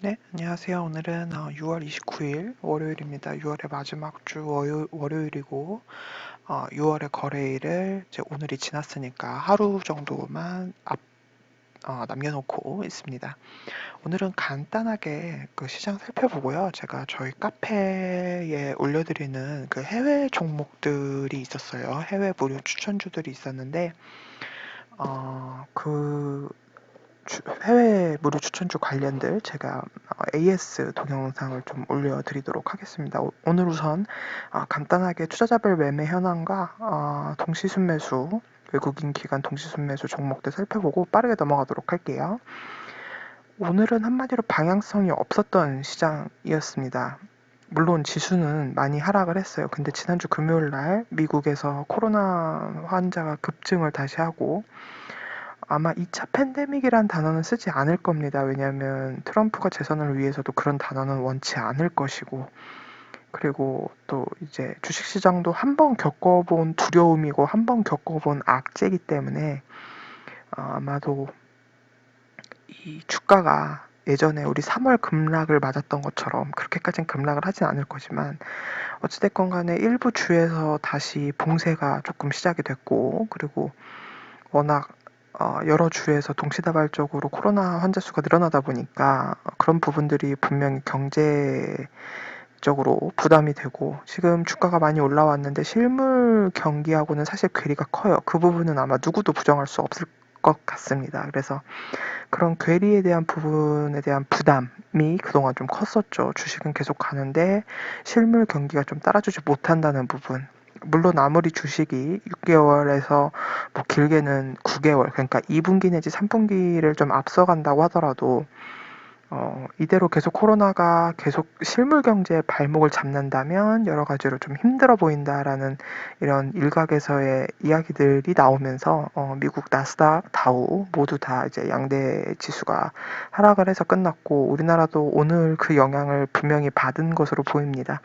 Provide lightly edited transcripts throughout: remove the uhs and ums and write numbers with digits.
네, 안녕하세요. 오늘은 6월 29일 월요일입니다. 6월의 마지막 주 월요일이고 6월의 거래일을 이제 오늘이 지났으니까 하루 정도만 남겨놓고 있습니다. 오늘은 간단하게 그 시장 살펴보고요. 제가 저희 카페에 올려드리는 그 해외 종목들이 있었어요. 해외 무료 추천주들이 있었는데 그 해외 무료 추천주 관련들 제가 AS 동영상을 좀 올려드리도록 하겠습니다. 오늘 우선 간단하게 투자자별 매매 현황과 동시순매수, 외국인 기관 동시순매수 종목들 살펴보고 빠르게 넘어가도록 할게요. 오늘은 한마디로 방향성이 없었던 시장이었습니다. 물론 지수는 많이 하락을 했어요. 근데 지난주 금요일 날 미국에서 코로나 환자가 급증을 다시 하고 아마 2차 팬데믹이란 단어는 쓰지 않을 겁니다. 왜냐하면 트럼프가 재선을 위해서도 그런 단어는 원치 않을 것이고, 그리고 또 이제 주식시장도 한 번 겪어본 두려움이고 한 번 겪어본 악재이기 때문에 아마도 이 주가가 예전에 우리 3월 급락을 맞았던 것처럼 그렇게까지는 급락을 하진 않을 거지만 어찌됐건 간에 일부 주에서 다시 봉쇄가 조금 시작이 됐고, 그리고 워낙 여러 주에서 동시다발적으로 코로나 환자 수가 늘어나다 보니까 그런 부분들이 분명히 경제적으로 부담이 되고, 지금 주가가 많이 올라왔는데 실물 경기하고는 사실 괴리가 커요. 그 부분은 아마 누구도 부정할 수 없을 것 같습니다. 그래서 그런 괴리에 대한 부분에 대한 부담이 그동안 좀 컸었죠. 주식은 계속 가는데 실물 경기가 좀 따라주지 못한다는 부분. 물론 아무리 주식이 6개월에서 뭐 길게는 9개월, 그러니까 2분기 내지 3분기를 좀 앞서간다고 하더라도 이대로 계속 코로나가 계속 실물 경제에 발목을 잡는다면 여러 가지로 좀 힘들어 보인다라는 이런 일각에서의 이야기들이 나오면서 미국 나스닥, 다우 모두 다 이제 양대 지수가 하락을 해서 끝났고, 우리나라도 오늘 그 영향을 분명히 받은 것으로 보입니다.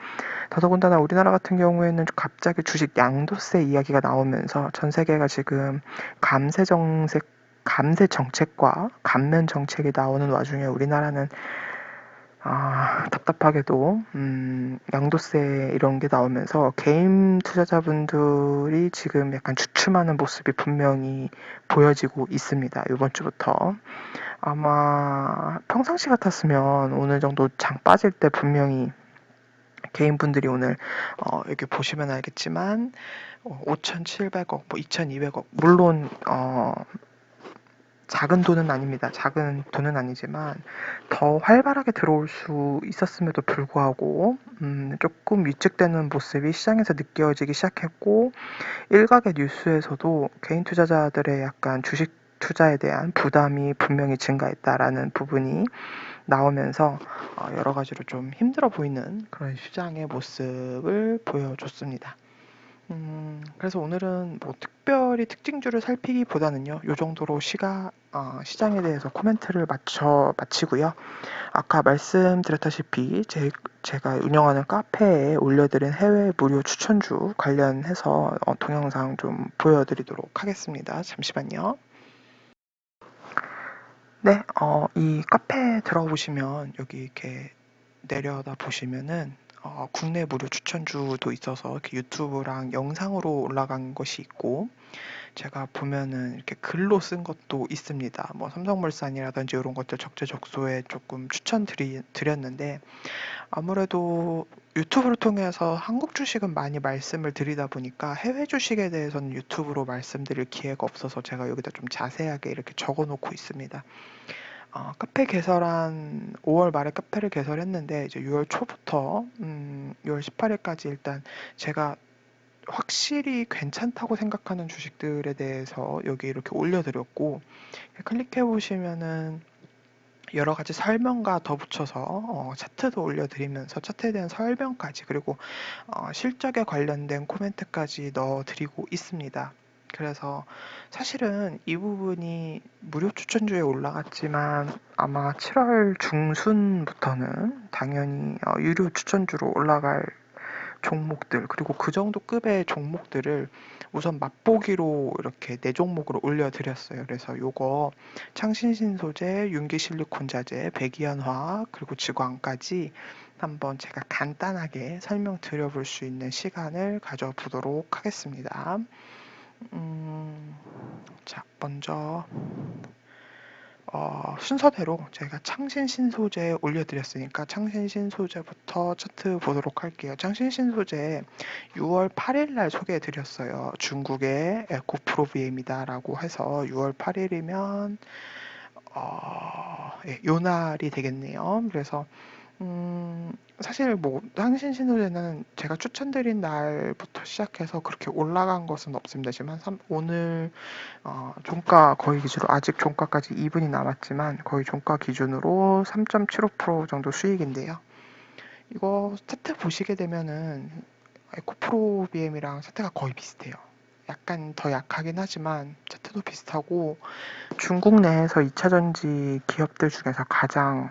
더더군다나 우리나라 같은 경우에는 갑자기 주식 양도세 이야기가 나오면서 전 세계가 지금 감세 정책 감세 정책과 감면 정책이 나오는 와중에 우리나라는 답답하게도 양도세 이런 게 나오면서 개인 투자자분들이 지금 약간 주춤하는 모습이 분명히 보여지고 있습니다. 이번 주부터. 아마 평상시 같았으면 오늘 정도 장 빠질 때 분명히 개인분들이 오늘 여기 보시면 알겠지만 5,700억, 뭐 2,200억, 물론 작은 돈은 아닙니다. 작은 돈은 아니지만 더 활발하게 들어올 수 있었음에도 불구하고 조금 위축되는 모습이 시장에서 느껴지기 시작했고, 일각의 뉴스에서도 개인 투자자들의 약간 주식 투자에 대한 부담이 분명히 증가했다라는 부분이 나오면서 여러 가지로 좀 힘들어 보이는 그런 시장의 모습을 보여줬습니다. 그래서 오늘은 뭐 특별히 특징주를 살피기보다는요, 요 정도로 시장에 대해서 코멘트를 마치고요. 아까 말씀드렸다시피 제가 운영하는 카페에 올려드린 해외 무료 추천주 관련해서 동영상 좀 보여드리도록 하겠습니다. 잠시만요. 네, 이 카페에 들어보시면 여기 이렇게 내려다 보시면은 국내 무료 추천주도 있어서 이렇게 유튜브랑 영상으로 올라간 것이 있고, 제가 보면은 이렇게 글로 쓴 것도 있습니다. 뭐 삼성물산이라든지 이런 것들 적재적소에 조금 드렸는데, 아무래도 유튜브를 통해서 한국 주식은 많이 말씀을 드리다 보니까 해외 주식에 대해서는 유튜브로 말씀드릴 기회가 없어서 제가 여기다 좀 자세하게 이렇게 적어 놓고 있습니다. 카페 개설한 5월 말에 카페를 개설했는데 이제 6월 초부터 6월 18일까지 일단 제가 확실히 괜찮다고 생각하는 주식들에 대해서 여기 이렇게 올려드렸고, 클릭해 보시면은 여러 가지 설명과 덧붙여서 차트도 올려드리면서 차트에 대한 설명까지, 그리고 실적에 관련된 코멘트까지 넣어드리고 있습니다. 그래서 사실은 이 부분이 무료 추천주에 올라갔지만 아마 7월 중순부터는 당연히 유료 추천주로 올라갈 종목들, 그리고 그 정도 급의 종목들을 우선 맛보기로 이렇게 네 종목으로 올려드렸어요. 그래서 요거 창신신 소재, 윤기 실리콘 자재, 백이연화, 그리고 지광까지 한번 제가 간단하게 설명드려 볼 수 있는 시간을 가져보도록 하겠습니다. 자, 먼저 순서대로 제가 창신신 소재 올려드렸으니까 창신신 소재부터 차트 보도록 할게요. 창신신 소재 6월 8일 날 소개해드렸어요. 중국의 에코프로비엠이다라고 해서 6월 8일이면 예, 요 날이 되겠네요. 그래서 사실 뭐 창신신 소재는 제가 추천드린 날부터 시작해서 그렇게 올라간 것은 없습니다지만 오늘 종가 거의 기준으로 아직 종가까지 2분이 남았지만 거의 종가 기준으로 3.75% 정도 수익인데요. 이거 차트 보시게 되면은 에코프로 BM이랑 차트가 거의 비슷해요. 약간 더 약하긴 하지만 차트도 비슷하고 중국 내에서 2차전지 기업들 중에서 가장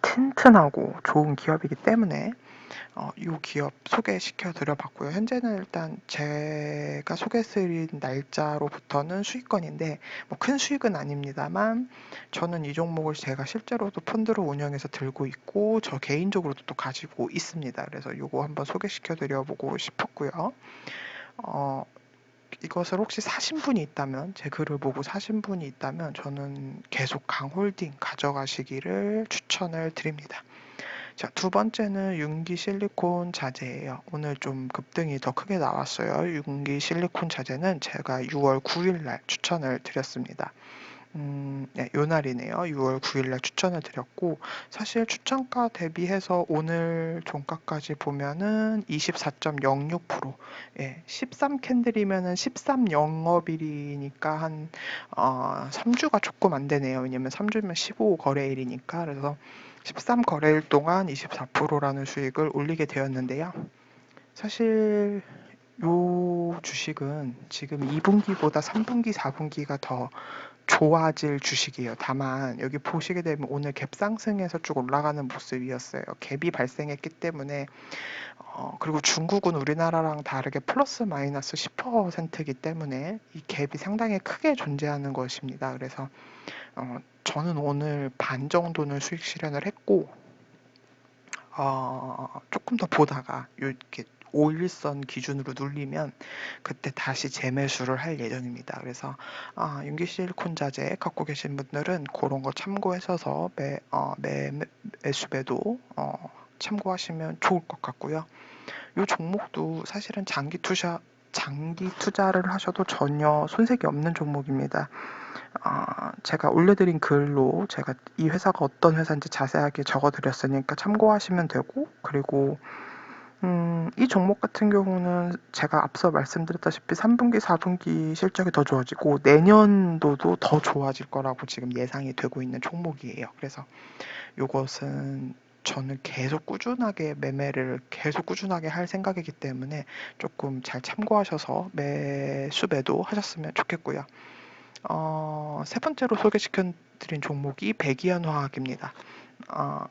튼튼하고 좋은 기업이기 때문에 이 기업 소개시켜 드려봤고요. 현재는 일단 제가 소개해드린 날짜로부터는 수익권인데 뭐 큰 수익은 아닙니다만 저는 이 종목을 제가 실제로도 펀드로 운영해서 들고 있고 저 개인적으로도 또 가지고 있습니다. 그래서 이거 한번 소개시켜 드려보고 싶었고요. 이것을 혹시 사신 분이 있다면 제 글을 보고 사신 분이 있다면 저는 계속 강홀딩 가져가시기를 추천을 드립니다. 자, 두 번째는 윤기 실리콘 자재예요. 오늘 좀 급등이 더 크게 나왔어요. 윤기 실리콘 자재는 제가 6월 9일 날 추천을 드렸습니다. 네, 요 날이네요. 6월 9일 날 추천을 드렸고 사실 추천가 대비해서 오늘 종가까지 보면은 24.06%, 예, 13 캔들이면은 13 영업일이니까 한 3주가 조금 안 되네요. 왜냐면 3주면 15 거래일이니까. 그래서 13 거래일 동안 24%라는 수익을 올리게 되었는데요. 사실 요 주식은 지금 2분기보다 3분기, 4분기가 더 좋아질 주식이에요. 다만 여기 보시게 되면 오늘 갭 상승해서 쭉 올라가는 모습이었어요. 갭이 발생했기 때문에 그리고 중국은 우리나라랑 다르게 플러스 마이너스 10%이기 때문에 이 갭이 상당히 크게 존재하는 것입니다. 그래서 저는 오늘 반 정도는 수익 실현을 했고 조금 더 보다가 이렇게 5일선 기준으로 눌리면 그때 다시 재매수를 할 예정입니다. 그래서 윤기 실리콘 자재 갖고 계신 분들은 그런 거 참고하셔서 매수매도 참고하시면 좋을 것 같고요. 이 종목도 사실은 장기 투자를 하셔도 전혀 손색이 없는 종목입니다. 제가 올려드린 글로 제가 이 회사가 어떤 회사인지 자세하게 적어드렸으니까 참고하시면 되고, 그리고 이 종목 같은 경우는 제가 앞서 말씀드렸다시피 3분기, 4분기 실적이 더 좋아지고 내년도도 더 좋아질 거라고 지금 예상이 되고 있는 종목이에요. 그래서 이것은 저는 계속 꾸준하게 매매를 계속 꾸준하게 할 생각이기 때문에 조금 잘 참고하셔서 매수매도 하셨으면 좋겠고요. 세 번째로 소개시켜드린 종목이 백이연화학입니다.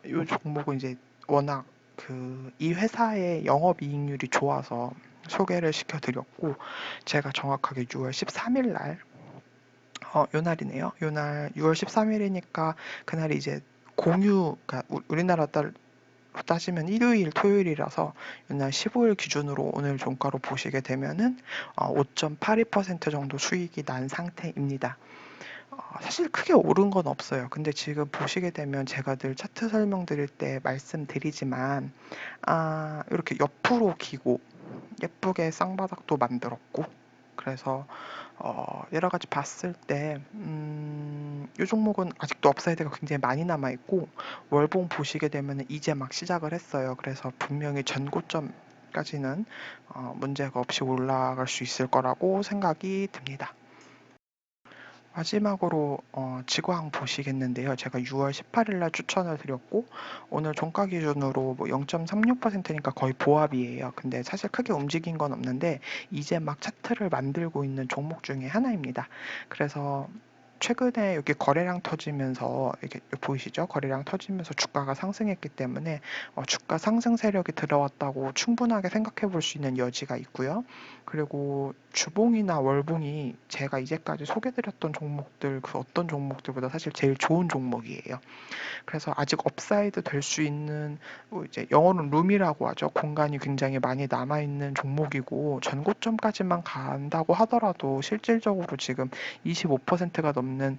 이 종목은 이제 워낙 이 회사의 영업이익률이 좋아서 소개를 시켜드렸고 제가 정확하게 6월 13일 날 요 날이네요. 요 날 6월 13일이니까 그날이 이제 그러니까 우리나라 따지면 일요일, 토요일이라서 이날 15일 기준으로 오늘 종가로 보시게 되면은 5.82% 정도 수익이 난 상태입니다. 사실 크게 오른 건 없어요. 근데 지금 보시게 되면 제가 늘 차트 설명드릴 때 말씀드리지만 이렇게 옆으로 기고 예쁘게 쌍바닥도 만들었고 그래서 여러 가지 봤을 때 이 종목은 아직도 업사이드가 굉장히 많이 남아 있고 월봉 보시게 되면 이제 막 시작을 했어요. 그래서 분명히 전고점까지는 문제가 없이 올라갈 수 있을 거라고 생각이 듭니다. 마지막으로 지광 보시겠는데요. 제가 6월 18일 날 추천을 드렸고 오늘 종가 기준으로 뭐 0.36%니까 거의 보합이에요. 근데 사실 크게 움직인 건 없는데 이제 막 차트를 만들고 있는 종목 중에 하나입니다. 그래서 최근에 여기 거래량 터지면서 이게 보이시죠? 거래량 터지면서 주가가 상승했기 때문에 주가 상승 세력이 들어왔다고 충분하게 생각해 볼 수 있는 여지가 있고요. 그리고 주봉이나 월봉이 제가 이제까지 소개드렸던 종목들 그 어떤 종목들보다 사실 제일 좋은 종목이에요. 그래서 아직 업사이드 될 수 있는 이제 영어로는 룸이라고 하죠. 공간이 굉장히 많이 남아 있는 종목이고 전고점까지만 간다고 하더라도 실질적으로 지금 25%가 넘는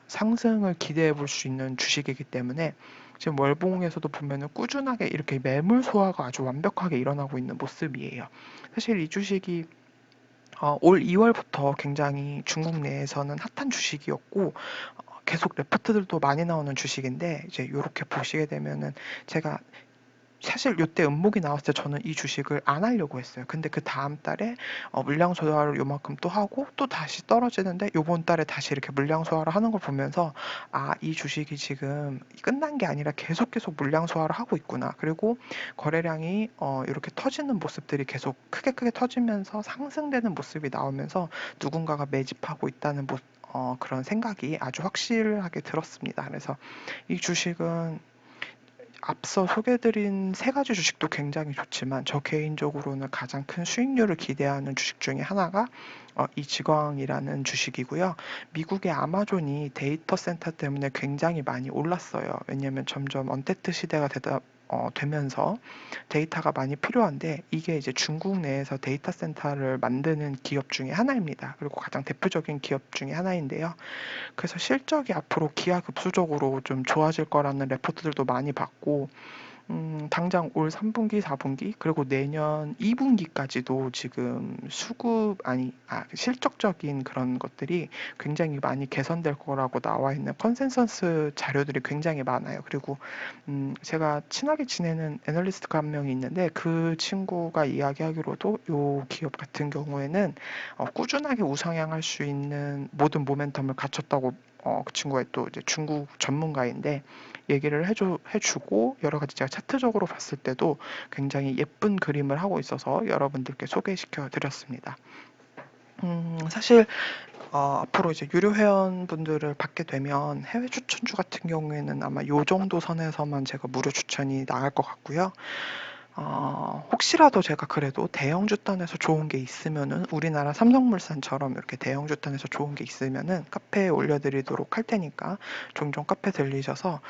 상승을 기대해 볼 수 있는 주식이기 때문에 지금 월봉에서도 보면은 꾸준하게 이렇게 매물 소화가 아주 완벽하게 일어나고 있는 모습이에요. 사실 이 주식이 올 2월부터 굉장히 중국 내에서는 핫한 주식이었고 계속 레포트들도 많이 나오는 주식인데 이제 요렇게 보시게 되면은 제가 사실 요때 음목이 나왔을 때 저는 이 주식을 안 하려고 했어요. 근데 그 다음 달에 물량 소화를 요만큼 또 하고 또 다시 떨어지는데 요번 달에 다시 이렇게 물량 소화를 하는 걸 보면서 이 주식이 지금 끝난 게 아니라 계속 물량 소화를 하고 있구나. 그리고 거래량이 이렇게 터지는 모습들이 계속 크게 터지면서 상승되는 모습이 나오면서 누군가가 매집하고 있다는 그런 생각이 아주 확실하게 들었습니다. 그래서 이 주식은 앞서 소개해드린 세 가지 주식도 굉장히 좋지만 저 개인적으로는 가장 큰 수익률을 기대하는 주식 중에 하나가 이지광이라는 주식이고요. 미국의 아마존이 데이터 센터 때문에 굉장히 많이 올랐어요. 왜냐하면 점점 언택트 시대가 되면서 데이터가 많이 필요한데 이게 이제 중국 내에서 데이터 센터를 만드는 기업 중에 하나입니다. 그리고 가장 대표적인 기업 중에 하나인데요. 그래서 실적이 앞으로 기하급수적으로 좀 좋아질 거라는 레포트들도 많이 봤고 당장 올 3분기, 4분기 그리고 내년 2분기까지도 지금 실적적인 그런 것들이 굉장히 많이 개선될 거라고 나와 있는 컨센서스 자료들이 굉장히 많아요. 그리고 제가 친하게 지내는 애널리스트가 한 명이 있는데 그 친구가 이야기하기로도 요 기업 같은 경우에는 꾸준하게 우상향할 수 있는 모든 모멘텀을 갖췄다고 그 친구가 또 이제 중국 전문가인데 얘기를 해주고 여러 가지 제가 차트적으로 봤을 때도 굉장히 예쁜 그림을 하고 있어서 여러분들께 소개시켜 드렸습니다. 사실 앞으로 이제 유료 회원분들을 받게 되면 해외 추천주 같은 경우에는 아마 요 정도 선에서만 제가 무료 추천이 나갈 것 같고요. 혹시라도 제가 그래도 대형주 단에서 좋은 게 있으면은 우리나라 삼성물산처럼 이렇게 대형주 단에서 좋은 게 있으면은 카페에 올려드리도록 할 테니까 종종 카페 들리셔서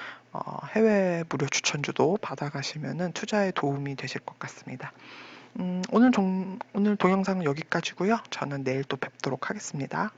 해외 무료 추천주도 받아가시면은 투자에 도움이 되실 것 같습니다. 오늘 동영상은 여기까지고요. 저는 내일 또 뵙도록 하겠습니다.